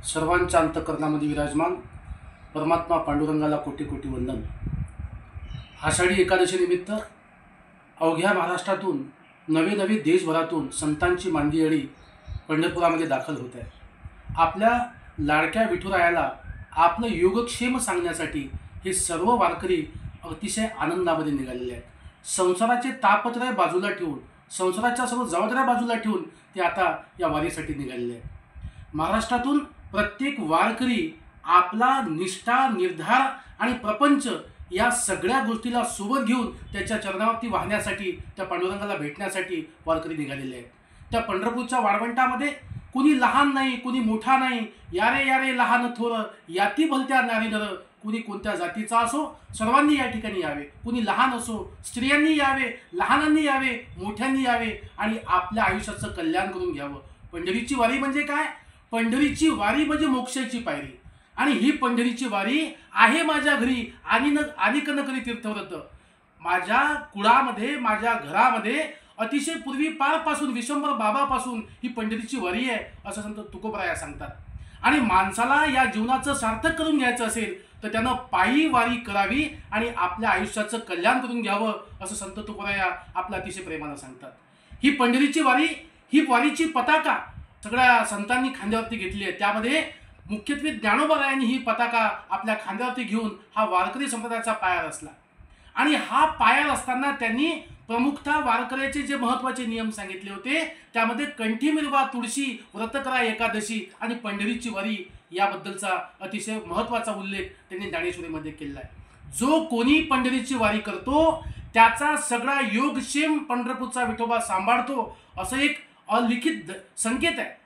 सर्वांच्या अंतःकरणामध्ये विराजमान परमात्मा पांडुरंगाला कोटी कोटी वंदन। आषाढी एकादशी निमित्त अवघ्या महाराष्ट्रातून नवे नवे देशभरातून संतांची मांदियाळी पंढरपुरामध्ये दाखल होत आहे। आपल्या लाडक्या विठुरायाला आपलं योगक्षेम सांगण्यासाठी हे सर्व वारकरी अतिशय आनंदामध्ये निघालेले आहेत। संसाराचे तापत्रय बाजूला ठेवून, संसाराच्या सर्व जबाबदाऱ्या बाजूला ठेवून ते आता या वारीसाठी निघालेले आहेत। महाराष्ट्रातून प्रत्येक वारकरी आपला निष्ठा, निर्धार आणि प्रपंच या सगळ्या गोष्टीला सोबत घेऊन त्याच्या चरणावरती वाहण्यासाठी, त्या पांडुरंगाला भेटण्यासाठी वारकरी निघालेले आहेत। त्या पंढरपूरच्या वाळवंटामध्ये कुणी लहान नाही, कुणी मोठा नाही, यारे यारे लहान थोर याती भलत्या नारी नर, कुणी कोणत्या जातीचा असो सर्वांनी या ठिकाणी यावे। कुणी लहान असो, स्त्रियांनी यावे, लहानांनी यावे, मोठ्यांनी यावे आणि आपल्या आयुष्याचं कल्याण करून घ्यावं। पंढरीची वारी म्हणजे काय? पंढरीची वारी म्हणजे मोक्षाची पायरी। आणि ही पंढरीची वारी आहे माझ्या घरी आणि कन करी तीर्थव्रत। माझ्या कुळामध्ये, माझ्या घरामध्ये अतिशय पूर्वीपासून विश्वंभर बाबापासून ही पंढरीची वारी आहे असं संत तुकोबराया सांगतात। आणि माणसाला या जीवनाचं सार्थक करून घ्यायचं असेल तर त्यानं पायी वारी करावी आणि आपल्या आयुष्याचं कल्याण करून घ्यावं असं संत तुकोबराया आपल्या अतिशय प्रेमानं सांगतात। ही पंढरीची वारी, ही वारीची पताका सगळ्या संतांनी खांद्यावरती घेतली आहे। त्यामध्ये मुख्यत्वे ज्ञानोबारायांनी ही पताका आपल्या खांद्यावरती घेऊन हा वारकरी संप्रदायाचा पाया रचला। आणि हा पाया रचताना त्यांनी प्रमुखतः वारकऱ्याचे जे महत्त्वाचे नियम सांगितले होते त्यामध्ये कंठी मिरवा तुळशी, व्रत करा एकादशी आणि पंढरीची वारी याबद्दलचा अतिशय महत्त्वाचा उल्लेख त्यांनी ज्ञानेश्वरीमध्ये केला आहे। जो कोणी पंढरीची वारी करतो त्याचा सगळा योगक्षेम पंढरपूरचा विठोबा सांभाळतो असं एक अलिखित संकेत आहे।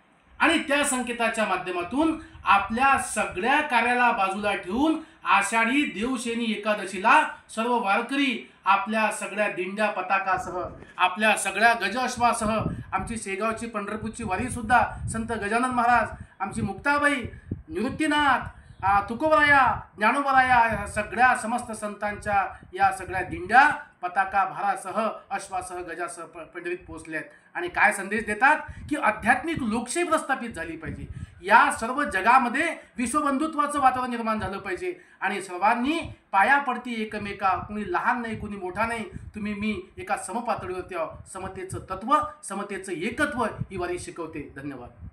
आणि त्या संकेताच्या माध्यमातून आपल्या सगळ्या कार्याला बाजूला ठेवून आषाढी देवशेनी एकादशीला सर्व वारकरी आपल्या सगळ्या दिंड्या पताकासह, आपल्या सगळ्या गजअश्वासह, आमची शेगावची पंढरपूरची वारी सुद्धा संत गजानन महाराज, आमची मुक्ताबाई, निवृत्तीनाथ, तुकोबराया, ज्ञानोबराया या सगळ्या समस्त संतांच्या या सगळ्या दिंड्या पताका भारासह, अश्वासह, गजासह पंढरीत पोहोचल्यात। आणि काय संदेश देतात की आध्यात्मिक लोकशाही प्रस्थापित झाली पाहिजे, या सर्व जगामध्ये विश्वबंधुत्वाचं वातावरण निर्माण झालं पाहिजे आणि सर्वांनी पाया पडती एकमेका, कुणी लहान नाही, कुणी मोठा नाही, तुम्ही मी एका समपातळीवरती आहोत। समतेचं तत्व, समतेचं एकत्व ही वारी शिकवते। धन्यवाद।